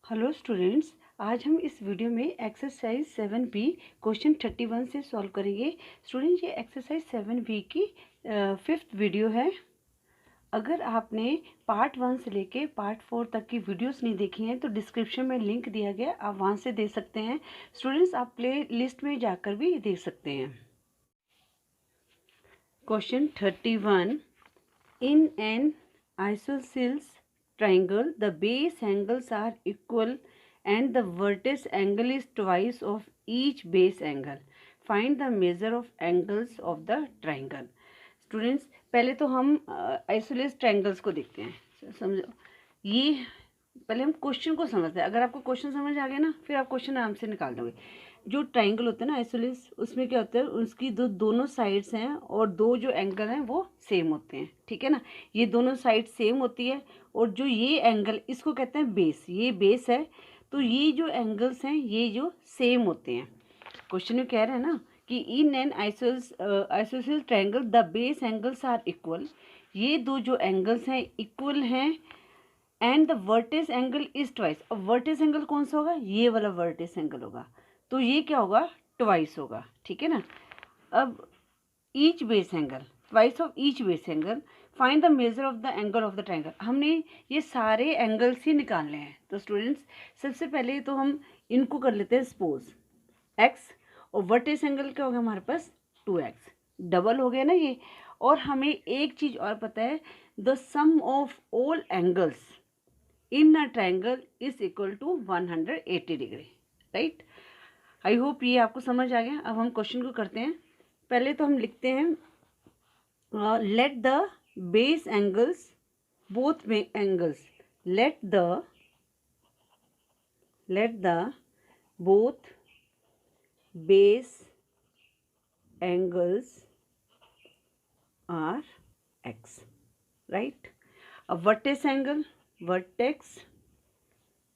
Hello students, आज हम इस वीडियो में एक्सरसाइज 7B क्वेश्चन 31 से सॉल्व करेंगे। स्टूडेंट्स, ये एक्सरसाइज 7B की 5th वीडियो है। अगर आपने पार्ट 1 से लेके पार्ट 4 तक की वीडियोस नहीं देखी हैं तो डिस्क्रिप्शन में लिंक दिया गया, आप वहाँ से देख सकते हैं। स्टूडेंट्स, आप प्ले लिस्ट में जाकर भी देख सकते हैं। Question 31, in an isosceles triangle the base angles are equal and the vertex angle is twice of each base angle. Find the measure of angles of the triangle. Students, पहले तो हम isosceles triangles को देखते हैं। समझो, ये पहले हम क्वेश्चन को समझते हैं। अगर आपको क्वेश्चन समझ आ गया ना, फिर आप क्वेश्चन आराम से निकाल दोगे। जो ट्रायंगल होता है ना आइसोलेस, उसमें क्या होता है, उसकी दोनों साइड्स हैं और दो जो एंगल हैं वो सेम होते हैं। ठीक है ना, ये दोनों साइड सेम होती है और जो ये एंगल, इसको कहते हैं बेस। ये बेस है, तो ये जो एंगल्स हैं ये जो सेम होते हैं। क्वेश्चन में कह रहे हैं ना कि in an isosceles triangle the base angles are equal. ये दो जो एंगल्स हैं इक्वल हैं and the vertex angle is twice. अब वर्टेक्स एंगल कौन सा होगा? ये वाला वर्टेक्स एंगल होगा, तो ये क्या होगा? ट्वाइस होगा। ठीक है ना। अब each base angle, twice of each base angle, find the measure of the angle of the triangle. हमने ये सारे एंगल्स ही निकालने हैं। तो स्टूडेंट्स, सबसे पहले तो हम इनको कर लेते हैं सपोज एक्स, और वर्टेक्स एंगल क्या होगा हमारे पास? 2x। डबल हो गया ना ये। और हमें एक चीज़ और पता है, the sum of all angles in a triangle is equal to 180 degree. Right, I hope ये आपको समझ आ गया। अब हम क्वेश्चन को करते हैं। पहले तो हम लिखते हैं let the base angles, both angles, let the both base angles are x। Right, अब वर्टेक्स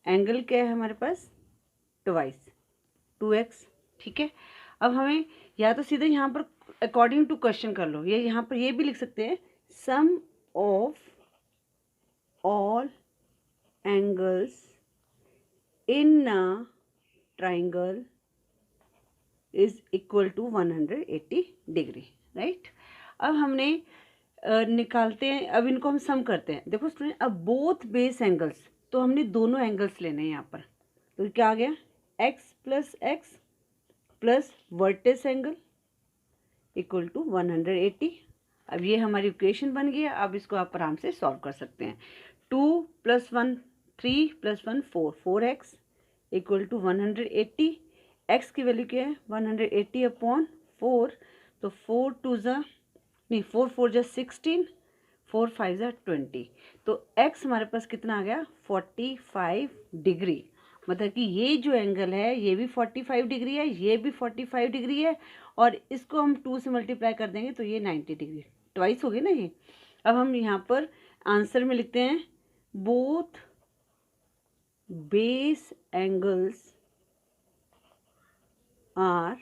एंगल क्या है हमारे पास? Twice 2x। ठीक है, अब हमें या तो सीधे यहाँ पर अकॉर्डिंग टू क्वेश्चन कर लो, या यहाँ पर ये भी लिख सकते हैं sum of all angles in a triangle is equal to 180 degree. Right, अब हमने निकालते हैं, अब इनको हम सम करते हैं। देखो स्टूडेंट, अब बोथ बेस एंगल्स, तो हमने दोनों एंगल्स लेने हैं यहाँ पर। तो क्या आ गया? x plus vertex angle equal to 180। अब ये हमारी इक्वेशन बन गई है। अब इसको आप आराम से सॉल्व कर सकते हैं। 2 + 1 3 + 1 4, 4x इक्वल टू 180। x की वैल्यू क्या है? 180/4। तो 4 2 नहीं 4 4 16, 4 5 20। तो x हमारे पास कितना आ गया? 45 डिग्री। मतलब कि ये जो एंगल है ये भी 45 डिग्री है, ये भी 45 डिग्री है, और इसको हम 2 से मल्टीप्लाई कर देंगे तो ये 90 डिग्री, ट्वाइस हो गई ना ये। अब हम यहाँ पर आंसर में लिखते हैं both base angles are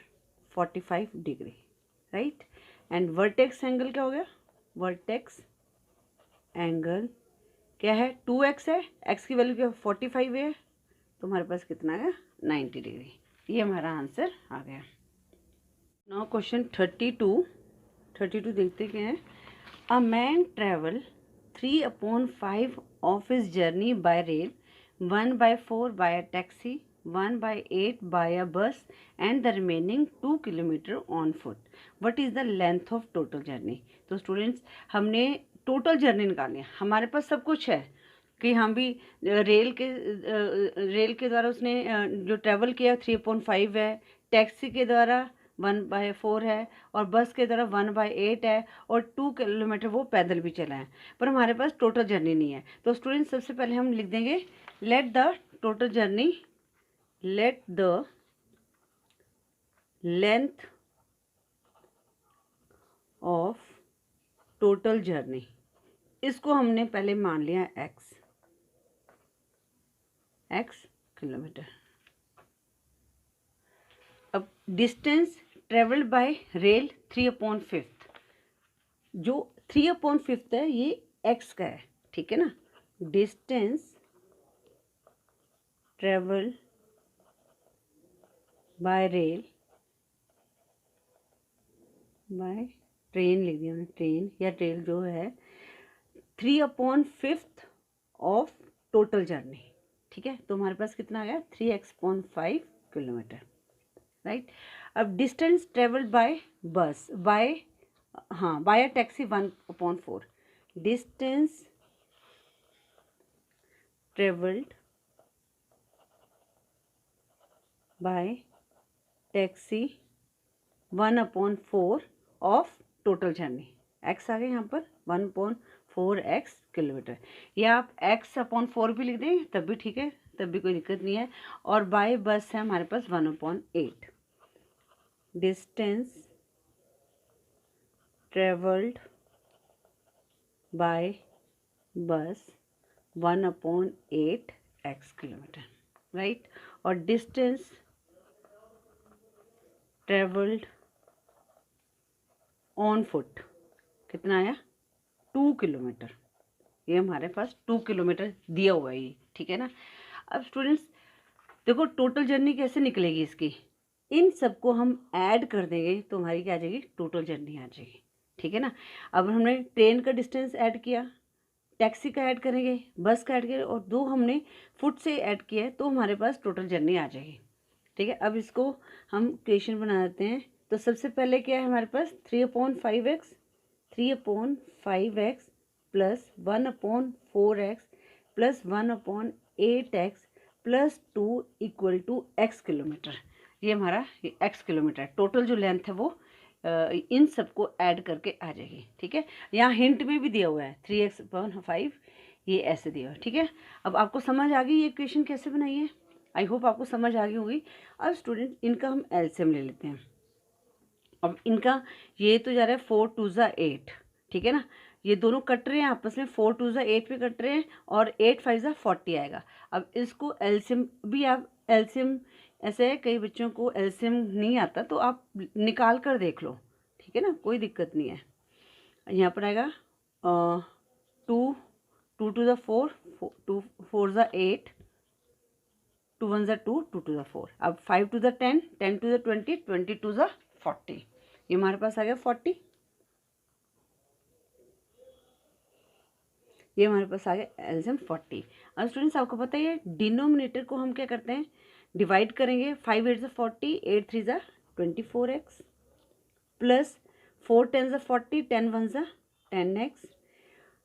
45 degree. Right, and vertex angle क्या हो गया? वर्टेक्स एंगल क्या है? 2x है, x की वैल्यू क्या? 45 है, तो हमारे पास कितना है? 90 डिग्री। ये हमारा आंसर आ गया। नाउ क्वेश्चन 32 देखते क्या है। A man travel 3/5 of his journey by rail, 1/4 by a taxi, 1/8 by a bus and the remaining 2 kilometre on foot. What is the length of total journey? तो students, हमने total journey निकालनी है। हमारे पास सब कुछ है कि हम भी रेल के द्वारा उसने जो ट्रैवल किया 3/5 है, टैक्सी के द्वारा 1/4 है, और बस के द्वारा 1/8 है, और 2 किलोमीटर वो पैदल भी चला है। पर हमारे पास टोटल जर्नी नहीं है। तो स्टूडेंट, सबसे पहले हम लिख देंगे let the total journey, let the length of total journey, इसको हमने पहले मान लिया x किलोमीटर। अब डिस्टेंस ट्रेवल्ड बाय रेल 3/5, जो 3/5 है ये x का है। ठीक है ना, distance travel by rail, by train लिख दिया मैंने, ट्रेन या रेल जो है, 3/5 ऑफ टोटल जर्नी। ठीक है, तो हमारे पास कितना आ गया, 3x/5 किलोमीटर, राइट। अब distance travelled by bus, by by a taxi 1/4, distance travelled by taxi 1/4 of total journey, X आ गया यहाँ पर 1/4x किलोमीटर, या आप x/4 भी लिख दें तब भी ठीक है, तब भी कोई दिक्कत नहीं है। और बाय बस है हमारे पास 1/8, डिस्टेंस ट्रेवल्ड बाय बस 1/8x किलोमीटर, राइट। और डिस्टेंस ट्रेवल्ड ऑन फुट कितना आया, 2 किलोमीटर, ये हमारे पास 2 किलोमीटर दिया हुआ है ये, ठीक है ना। अब स्टूडेंट्स देखो टोटल जर्नी कैसे निकलेगी इसकी, इन सबको हम ऐड कर देंगे तो हमारी क्या आ जाएगी, टोटल जर्नी आ जाएगी, ठीक है ना। अब हमने ट्रेन का डिस्टेंस ऐड किया, टैक्सी का ऐड करेंगे, बस का ऐड करेंगे, और 2 हमने फुट से ऐड किया है, तो हमारे पास टोटल जर्नी आ जाएगी, ठीक है। अब इसको हम क्वेश्चन बना देते हैं। तो सबसे पहले क्या है हमारे पास, 3/5x plus 1/4x plus 1/8x plus 2 equal to x kilometre, ये हमारा x किलोमीटर है। टोटल जो लेंथ है वो इन सबको ऐड करके आ जाएगी, ठीक है। यहाँ हिंट में भी दिया हुआ है 3x/5, ये ऐसे दिया हुआ है, ठीक है। अब आपको समझ आ गई ये इक्वेशन कैसे बनाई है, आई होप आपको समझ आ गई होगी। अब स्टूडेंट इनका हम एलसीएम ले लेते हैं। अब इनका ये तो जा रहा है 4 2 8, ठीक है ना, ये दोनों कट रहे हैं आपस में, 4 2 8 पे कट रहे हैं, और 8 5 40 आएगा। अब इसको एलसीएम भी, आप एलसीएम ऐसे है कई बच्चों को एलसीएम नहीं आता, तो आप निकाल कर देख लो, ठीक है ना, कोई दिक्कत नहीं है। यहाँ पर आएगा 2 2 2 4, 2 4 8, 2 1 2, 2 2 4, अब 5 2 10, 10 2 20, 20 2 40, ये हमारे पास आ गया 40, ये हमारे पास आ गया एलसीएम 40। अब स्टूडेंट्स आपको पता है डिनोमिनेटर को हम क्या करते हैं, डिवाइड करेंगे, 5 8 40, 8 3 24x प्लस 4 10 40, 10 1 10x,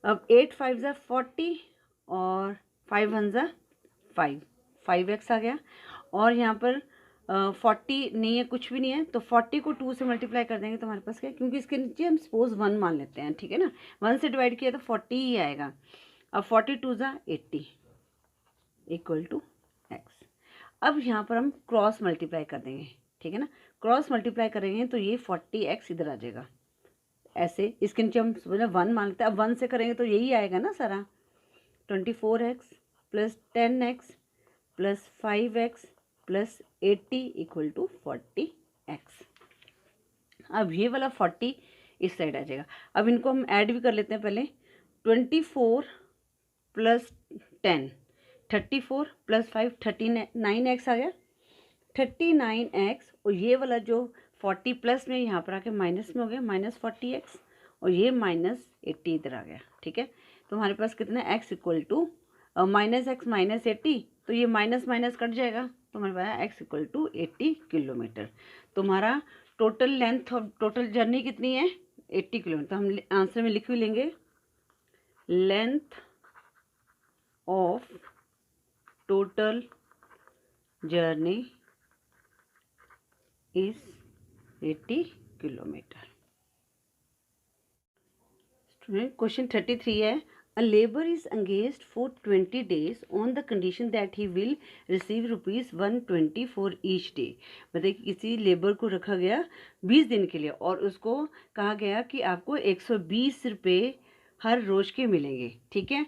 अब 8 5 40 और 5 1 5x आ गया। और यहाँ पर 40 नहीं है, कुछ भी नहीं है, तो 40 को 2 से मल्टीप्लाई कर देंगे तो हमारे पास क्या है, क्योंकि इसके नीचे हम सपोज 1 मान लेते हैं, ठीक है ना, 1 से डिवाइड किया तो 40 ही आएगा। अब 40 2 80 इक्वल टू x। अब यहाँ पर हम क्रॉस मल्टीप्लाई कर देंगे, ठीक है ना, क्रॉस मल्टीप्लाई करेंगे तो ये 40x इधर आ जाएगा, ऐसे इसके नीचे हम 1 मान लेते हैं। अब 1 से करेंगे तो यही आएगा ना सारा, 24x plus 10x plus 5x plus 80 equal to 40x। अब ये वाला 40 इस साइड आ जाएगा। अब इनको हम ऐड भी कर लेते हैं पहले, 24 प्लस 10 34 प्लस 5 39x आ गया, 39x, और ये वाला जो 40 प्लस में यहाँ पर आके माइनस में हो गया, -40x, और ये -80 इधर आ गया, ठीक है। तो हमारे पास कितना x इक्वल टू -x -80, तो ये माइनस माइनस कट जाएगा, तो हमारे पास x इक्वल टू 80 किलोमीटर। तो हमारा total length of total journey कितनी है, 80 किलोमीटर। तो हम आंसर में लिख भी लेंगे, length of total journey is 80 kilometre. Student question 33 है, a labor is engaged for 20 days on the condition that he will receive ₹120 for each day। मतलब किसी लेबर को रखा गया 20 दिन के लिए, और उसको कहा गया कि आपको 120 रुपये हर रोज के मिलेंगे, ठीक है।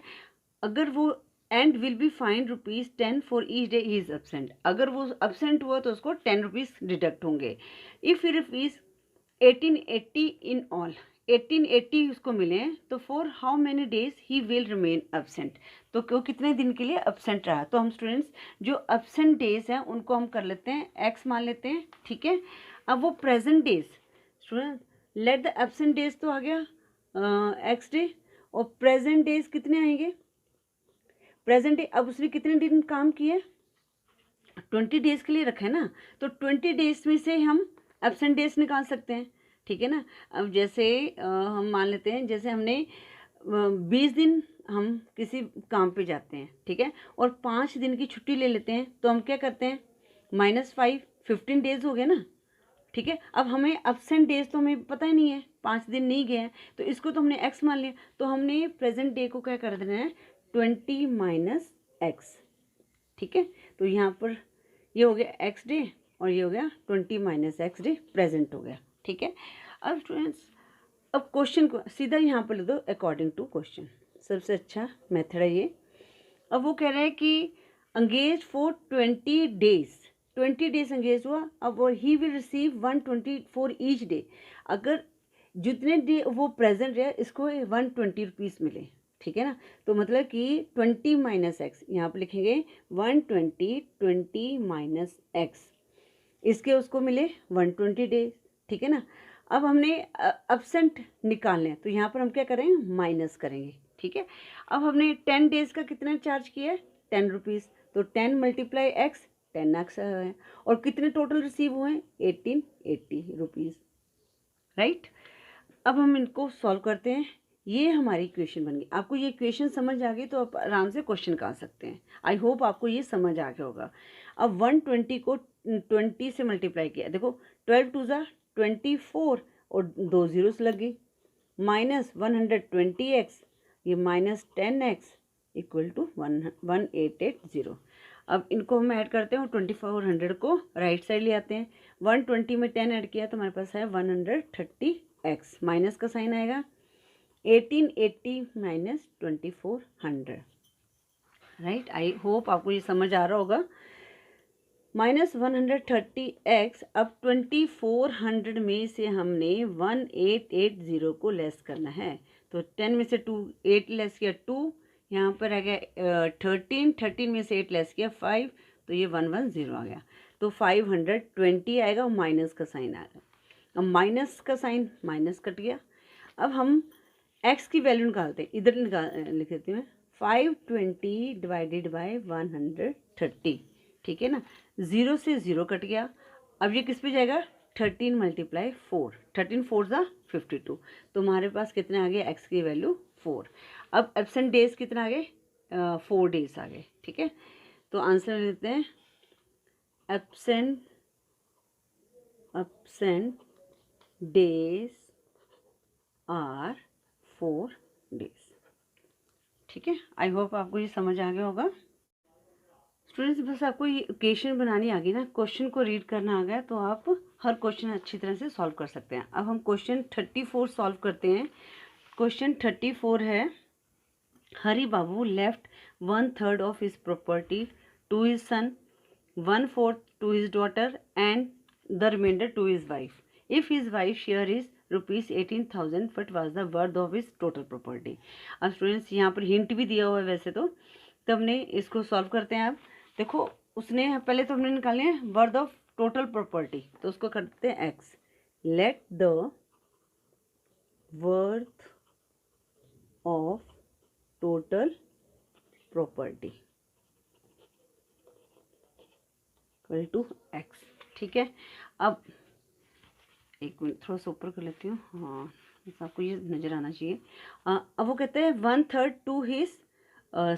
अगर वो and will be fine ₹10 for each day he is absent, अगर वो एब्सेंट हुआ तो उसको ₹10 डिडक्ट होंगे। If he rupees 1880 in all, 1880 उसको मिले हैं, तो for how many days he will remain absent, तो वो कितने दिन के लिए एब्सेंट रहा। तो हम स्टूडेंट्स जो एब्सेंट डेज हैं उनको हम कर लेते हैं एक्स मान लेते हैं, ठीक है। अब वो present days, student let the absent days तो आ गया एक्स डे, और प्रेजेंट डेज कितने आएंगे, प्रेजेंट डे। अब उसने कितने दिन काम किए, 20 डेज के लिए रखा है ना, तो 20 डेज में से हम एब्सेंट डेज निकाल सकते हैं, ठीक है ना। अब जैसे हम मान लेते हैं जैसे हमने 20 दिन हम किसी काम पे जाते हैं, ठीक है, और 5 दिन की छुट्टी ले लेते हैं, तो हम क्या करते हैं -5, 15 डेज हो गए ना, ठीक है। अब हमें एब्सेंट डेज तो हमें पता ही नहीं है, 5 दिन नहीं गए हैं, तो इसको तो हमने एक्स मान लिया, तो हमने प्रेजेंट डे को क्या कर देना है 20 माइनस एक्स, ठीक है। तो यहाँ पर ये हो गया एक्स डे और ये हो गया 20 माइनस एक्स डे, प्रेजेंट हो गया, ठीक है। अब स्टूडेंट्स अब क्वेश्चन को सीधा यहाँ पर लिख दो अकॉर्डिंग टू क्वेश्चन, सबसे अच्छा मेथड है ये। अब वो कह रहे हैं कि engage for 20 days, 20 days engage हुआ, अब he will receive 120 for each day, अगर जितने डे वो प्रेजेंट रहे इसको 120 रुपीज़ मिले, ठीक है ना। तो मतलब कि 20 माइनस एक्स, यहाँ पर लिखेंगे 120, 20 माइनस एक्स, इसके उसको मिले 120 डेज, ठीक है ना। अब हमने एब्सेंट निकालने हैं, तो यहाँ पर हम क्या करेंगे माइनस करेंगे, ठीक है। अब हमने 10 डेज का कितना चार्ज किया है 10 रुपीज़, तो 10 मल्टीप्लाई एक्स 10 एक्स है, और कितने टोटल रिसीव हुए हैं 1880 रुपीज़, राइट। अब हम इनको सॉल्व करते हैं, ये हमारी इक्वेशन बन गई। आपको ये इक्वेशन समझ आ गई तो आप आराम से क्वेश्चन निकाल सकते हैं। आई होप आपको ये समझ आ गया होगा। अब 120 को 20 से मल्टीप्लाई किया, देखो 12 टू ज़ा 24 और 2 जीरोस लग गई, माइनस 120x, ये माइनस 10x इक्वल टू 1880। अब इनको हम ऐड करते हैं और 2400 को राइट साइड ले आते हैं, 120 में 10 ऐड किया तो हमारे पास है 130x, माइनस का साइन आएगा 1880 माइनस 2400, राइट। आई होप आपको ये समझ आ रहा होगा। माइनस 130x, अब 2400 में से हमने 1880 को लेस करना है, तो 10 में से 2 8 लेस किया 2, यहाँ पर आ गया 13 में से 8 लेस किया 5, तो ये 110 आ गया, तो 520 आएगा और माइनस का साइन आएगा। अब माइनस का साइन माइनस कट गया, अब हम x की वैल्यू निकालते हैं, इधर लिख देती हूँ 520 डिवाइडेड बाय 130, ठीक है ना, 0 से 0 कट गया। अब ये किस पे जाएगा 13 मल्टीप्लाई 4, 13 4 ज़ा 52, तो हमारे पास कितने आ गए x की वैल्यू 4। अब एब्सेंट डेज कितना आ गए 4 डेज आ गए, ठीक है। तो आंसर लेते हैं एब्सेंट डेज आर 4 डेज, ठीक है। आई होप आपको ये समझ आ गया होगा स्टूडेंट्स। बस आपको ये इक्वेशन बनानी आ गई ना, क्वेश्चन को रीड करना आ गया, तो आप हर क्वेश्चन अच्छी तरह से सॉल्व कर सकते हैं। अब हम क्वेश्चन 34 सॉल्व करते हैं। क्वेश्चन 34 है, Hari Babu left 1/3 of his property to his son, 1/4 to his daughter and the remainder to his wife. If his wife share is ₹18,000, what was the worth of his total property. अब students यहाँ पर hint भी दिया हुआ है वैसे तो हमने इसको सॉल्व करते हैं। अब देखो उसने पहले तो हमने निकाले हैं वर्थ ऑफ टोटल प्रॉपर्टी, तो उसको करते हैं x, let the worth of total property equal to x, ठीक है। अब एक मिनट थोड़ा सा ऊपर कर लेती हूँ, हाँ आपको ये नज़र आना चाहिए। अब वो कहते हैं 1/3 टू हिज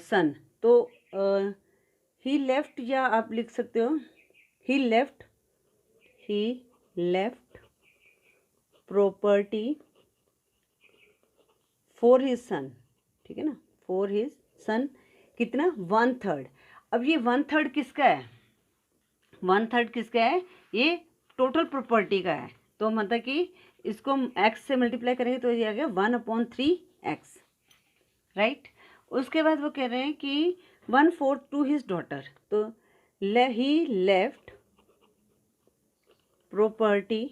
सन, तो ही लेफ्ट, या आप लिख सकते हो he left property for his son, ठीक है ना, फॉर हिज सन कितना 1/3। अब ये 1/3 किसका है, 1/3 किसका है, ये टोटल प्रॉपर्टी का है, तो मतलब कि इसको एक्स से मल्टीप्लाई करेंगे तो ये आ गया 1/3x, राइट। उसके बाद वो कह रहे हैं कि 1/4 टू हिज डॉटर, तो he left property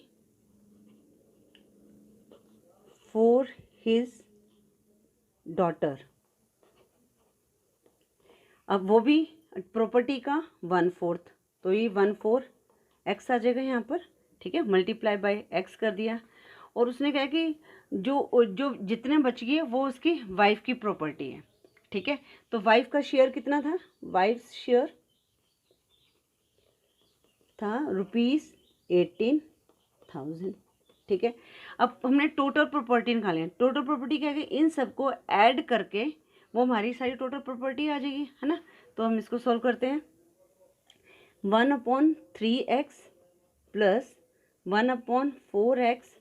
for his daughter. अब वो भी प्रॉपर्टी का 1/4, तो ये 1/4 एक्स आ जाएगा यहाँ पर, ठीक है, मल्टीप्लाई बाय एक्स कर दिया। और उसने कहा कि जो जो जितने बच गए वो उसकी वाइफ की प्रॉपर्टी है, ठीक है। तो वाइफ का शेयर कितना था, वाइफ शेयर था ₹18,000, ठीक है। अब हमने टोटल प्रॉपर्टी निकाले हैं। टोटल प्रॉपर्टी क्या है, इन सबको ऐड करके वो हमारी सारी टोटल प्रॉपर्टी आ जाएगी, है ना। तो हम इसको सॉल्व करते हैं। 1/3x plus 1/4x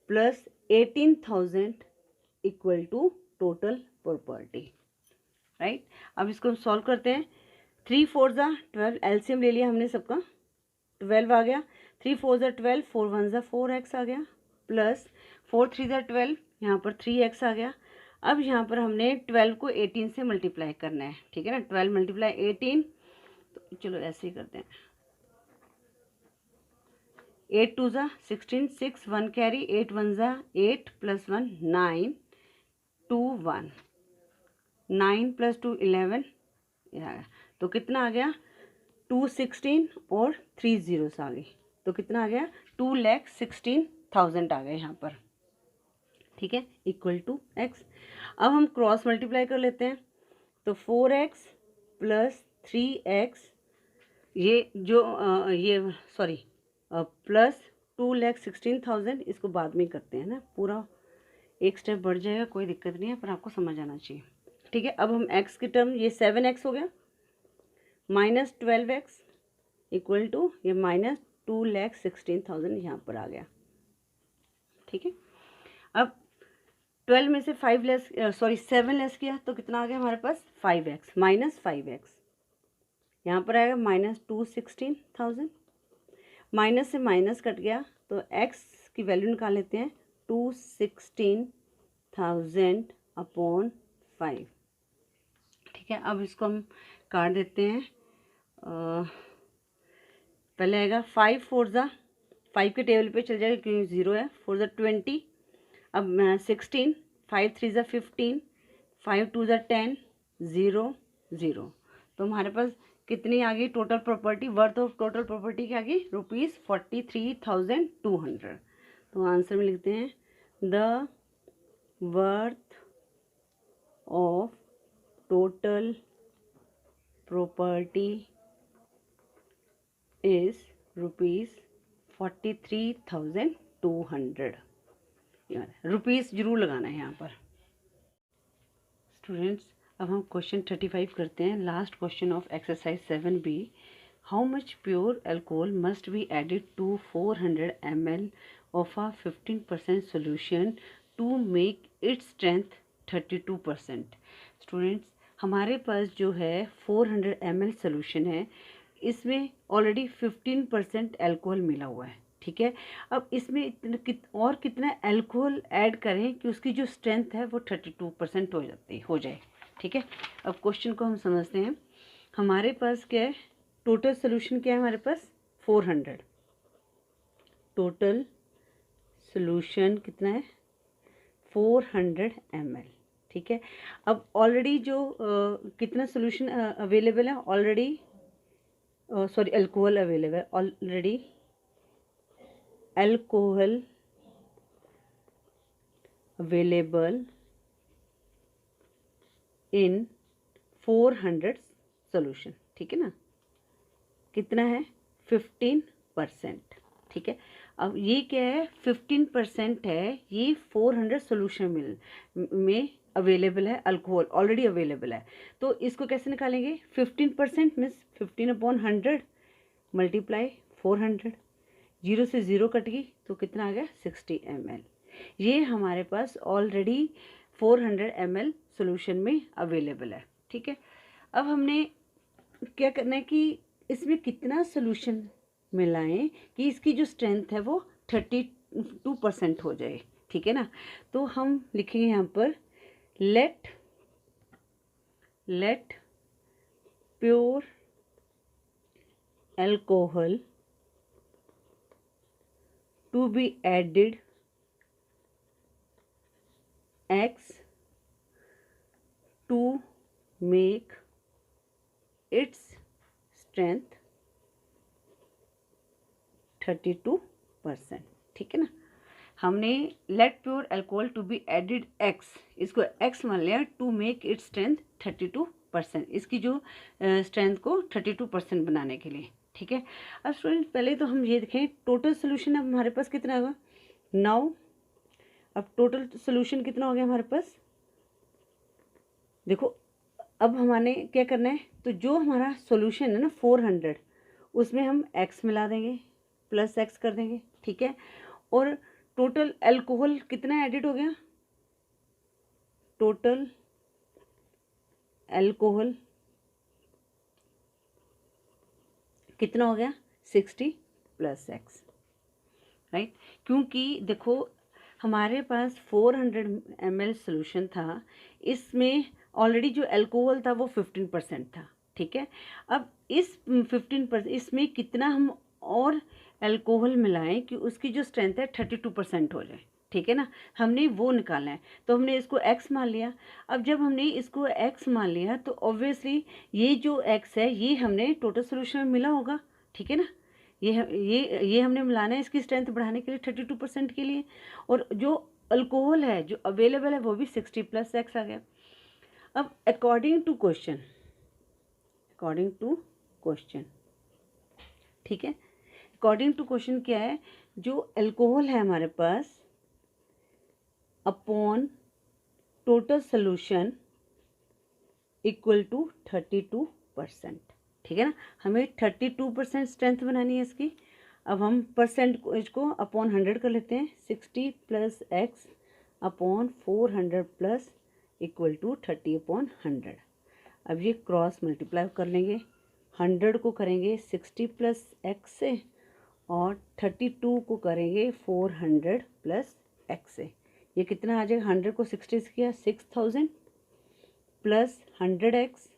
plus 18,000 equal to total property, right. अब इसको हम सॉल्व करते हैं। 3 4 ज़ा 12, एलसीएम ले लिया हमने सबका, 12 आ गया। 3 4 ज़ा 12, 4 1 ज़ा 4x आ गया, प्लस 4 3 ज़ा 12, यहाँ पर 3x आ गया। अब यहाँ पर हमने 12 को 18 से मल्टीप्लाई करना है, ठीक है ना। 12 मल्टीप्लाई 18, तो चलो ऐसे ही करते हैं। 8 2 ज़ा 16, 6 1 कैरी, 8 1 ज़ा 8 प्लस 1 9 2 1, 9 प्लस 2 11, तो कितना आ गया 216 और 3 ज़ीरोस आ गई, तो कितना आ गया 2,16,000 आ गया यहाँ पर, ठीक है, इक्वल टू एक्स। अब हम क्रॉस मल्टीप्लाई कर लेते हैं, तो 4x प्लस 3x, ये जो ये सॉरी प्लस 2,16,000, इसको बाद में करते हैं ना, पूरा एक स्टेप बढ़ जाएगा, कोई दिक्कत नहीं है, पर आपको समझ आना चाहिए, ठीक है। अब हम x की टर्म, ये 7x हो गया, माइनस 12x इक्वल टू ये माइनस 2,16,000 यहाँ पर आ गया, ठीक है। अब 12 में से 5 लेस, सॉरी 7 लेस किया, तो कितना आ गया हमारे पास 5x, माइनस 5x, यहाँ पर आएगा माइनस 216,000, माइनस से माइनस कट गया, तो x की वैल्यू निकाल लेते हैं, 216,000 अपॉन 5, ठीक है। अब इसको हम काट देते हैं। पहले आएगा 5 4 ज़ा 5 के टेबल पे चल जाएगा क्योंकि 0 है, 4 ज़ा 20, अब 16, 5 3 ज़ा 15, 5 2 ज़ा 10, 0 0, तो हमारे पास कितनी आ गई total property, worth of total property क्या आ गई ₹43,200। तो आंसर में लिखते हैं the worth of total property is ₹43,200। Rupees जरूर लगाना है यहाँ पर। स्टूडेंट्स, अब हम क्वेश्चन 35 करते हैं, last question of exercise 7B। How much pure alcohol must be added to 400 ml of a 15% solution to make its strength 32%। Students, हमारे पास जो है 400 ml सोल्यूशन है, इसमें ऑलरेडी 15% अल्कोहल मिला हुआ है, ठीक है। अब इसमें और कितना अल्कोहल ऐड करें कि उसकी जो स्ट्रेंथ है वो 32% हो जाए, ठीक है। अब क्वेश्चन को हम समझते हैं। हमारे पास क्या है, टोटल सोल्यूशन क्या है हमारे पास 400, टोटल सोल्यूशन कितना है 400 ml, ठीक है। अब ऑलरेडी जो कितना सोल्यूशन अवेलेबल है, already sorry alcohol available, already alcohol available in 400 solution, ठीक है ना, कितना है 15%, ठीक है। अब ये क्या है 15% है, ये 400 सोल्यूशन में अवेलेबल है, अल्कोहल ऑलरेडी अवेलेबल है। तो इसको कैसे निकालेंगे, 15% मीन्स 15/100 मल्टीप्लाई 400, 0 से 0 कट गई, तो कितना आ गया 60 ml। ये हमारे पास ऑलरेडी 400 ml सोल्यूशन में अवेलेबल है, ठीक है। अब हमने क्या करना है कि इसमें कितना सोल्यूशन मिलाएं कि इसकी जो स्ट्रेंथ है वो 32% हो जाए, ठीक है ना। तो हम लिखेंगे यहाँ पर let pure alcohol to be added x to make its strength 32%। ठीक है ना। हमने let pure alcohol to be added x, इसको x मान लिया, टू मेक इट्स स्ट्रेंथ 32%, इसकी जो स्ट्रेंथ को 32% बनाने के लिए। ठीक है। अब स्टूडेंट पहले तो हम ये देखें टोटल सोल्यूशन अब हमारे पास कितना होगा 9। अब टोटल सोल्यूशन कितना हो गया हमारे पास, देखो अब हमारे क्या करना है, तो जो हमारा सॉल्यूशन है ना 400, उसमें हम x मिला देंगे, प्लस x कर देंगे। ठीक है। और टोटल अल्कोहल कितना एडिड हो गया, टोटल अल्कोहल कितना हो गया 60 प्लस x, राइट। क्योंकि देखो हमारे पास 400 ml सोल्यूशन था, इसमें ऑलरेडी जो अल्कोहल था वो 15% था। ठीक है। अब इस 15% इसमें कितना हम और अल्कोहल मिलाएं कि उसकी जो स्ट्रेंथ है 32% हो जाए। ठीक है ना, हमने वो निकालना है, तो हमने इसको x मान लिया। अब जब हमने इसको x मान लिया तो ऑब्वियसली ये जो x है ये हमने टोटल सोल्यूशन में मिला होगा। ठीक है ना, ये हमने मिलाना है इसकी स्ट्रेंथ बढ़ाने के लिए 32% के लिए, और जो अल्कोहल है जो अवेलेबल है वो भी 60 प्लस x आ गया। अब अकॉर्डिंग टू क्वेश्चन, ठीक है, अकॉर्डिंग टू क्वेश्चन क्या है, जो अल्कोहल है हमारे पास upon total solution equal to 32%। ठीक है ना, हमें 32% स्ट्रेंथ बनानी है इसकी। अब हम परसेंट को इसको अपॉन 100 कर लेते हैं, 60 plus x upon 400 plus equal to 30/100। अब ये क्रॉस मल्टीप्लाई कर लेंगे, 100 को करेंगे 60 प्लस x से और 32 को करेंगे 400 प्लस x से। ये कितना आ जाएगा, 100 को 60 से किया 6000 प्लस 100x,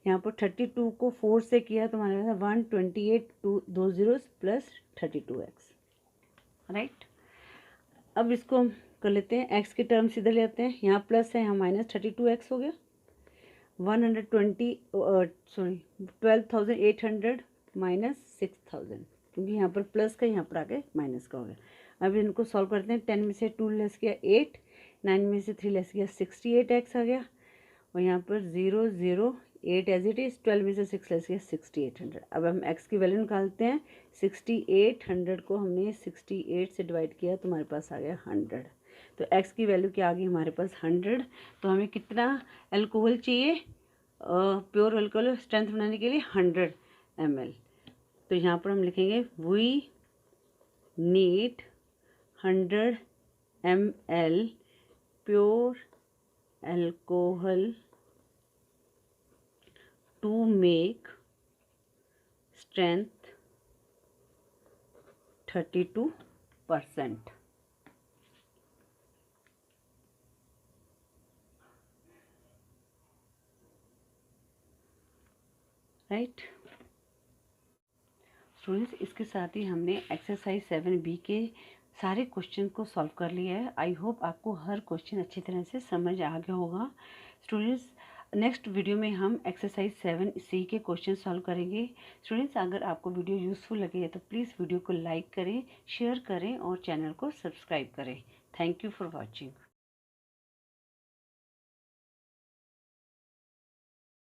यहाँ पर 32 को 4 से किया तो हमारे पास 128 2 zeros प्लस 32x, राइट। अब इसको हम कर लेते हैं, x की टर्म सीधे ले आते हैं, यहाँ प्लस है यहाँ माइनस 32x हो गया, 12,800 माइनस 6000, क्योंकि यहाँ पर प्लस का यहाँ पर आगे माइनस का हो गया। अब इनको सॉल्व करते हैं, 10 में से 2 लेस किया 8, 9 में से 3 लेस किया 68x आ गया, और यहाँ पर 0 0 8 एज इट इज़, 12 में से 6 लेस किया 6800। अब हम x की वैल्यू निकालते हैं, 6800 को हमने 68 से डिवाइड किया तो हमारे पास आ गया 100। तो x की वैल्यू क्या आ गई हमारे पास 100। तो हमें कितना अल्कोहल चाहिए प्योर अल्कोहल स्ट्रेंथ बनाने के लिए 100 ml। तो यहाँ पर हम लिखेंगे we need 100 ml pure alcohol to make strength 32%। Right students, इसके साथ ही हमने एक्सरसाइज 7B के सारे क्वेश्चन को सॉल्व कर लिया है। आई होप आपको हर क्वेश्चन अच्छी तरह से समझ आ गया होगा। स्टूडेंट्स, नेक्स्ट वीडियो में हम एक्सरसाइज 7C के क्वेश्चन सॉल्व करेंगे। स्टूडेंट्स, अगर आपको वीडियो यूज़फुल लगे तो प्लीज़ वीडियो को लाइक करें, शेयर करें और चैनल को सब्सक्राइब करें। Thank you for watching.